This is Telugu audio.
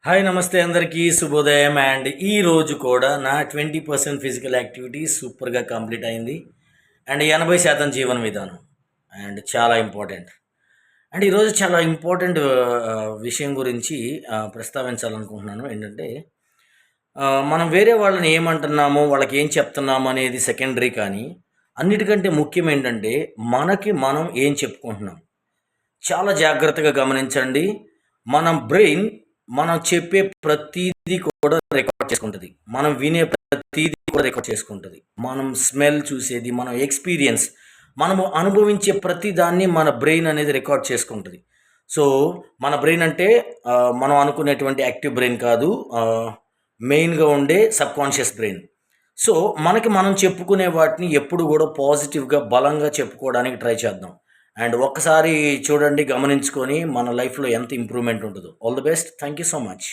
హాయ్ నమస్తే అందరికీ శుభోదయం. అండ్ ఈ రోజు కూడా నా 20% ఫిజికల్ యాక్టివిటీ సూపర్గా కంప్లీట్ అయింది. అండ్ 80% జీవన విధానం అండ్ చాలా ఇంపార్టెంట్. అండ్ ఈరోజు చాలా ఇంపార్టెంట్ విషయం గురించి ప్రస్తావించాలనుకుంటున్నాను. ఏంటంటే మనం వేరే వాళ్ళని ఏమంటున్నామో వాళ్ళకి ఏం చెప్తున్నాము అనేది సెకండరీ, కానీ అన్నిటికంటే ముఖ్యం ఏంటంటే మనకి మనం ఏం చెప్పుకుంటున్నాం. చాలా జాగ్రత్తగా గమనించండి. మన బ్రెయిన్ మనం చెప్పే ప్రతీది కూడా రికార్డ్ చేసుకుంటుంది. మనం వినే ప్రతీది కూడా రికార్డ్ చేసుకుంటుంది. మనం స్మెల్ చూసేది, మనం ఎక్స్పీరియన్స్, మనము అనుభవించే ప్రతి దాన్ని మన బ్రెయిన్ అనేది రికార్డ్ చేసుకుంటుంది. సో మన బ్రెయిన్ అంటే మనం అనుకునేటువంటి యాక్టివ్ బ్రెయిన్ కాదు, మెయిన్గా ఉండే సబ్కాన్షియస్ బ్రెయిన్. సో మనకి మనం చెప్పుకునే వాటిని ఎప్పుడు కూడా పాజిటివ్గా బలంగా చెప్పుకోవడానికి ట్రై చేద్దాం. అండ్ ఒక్కసారి చూడండి, గమనించుకొని మన లైఫ్లో ఎంత ఇంప్రూవ్మెంట్ ఉంటుందో. All the best. Thank you so much.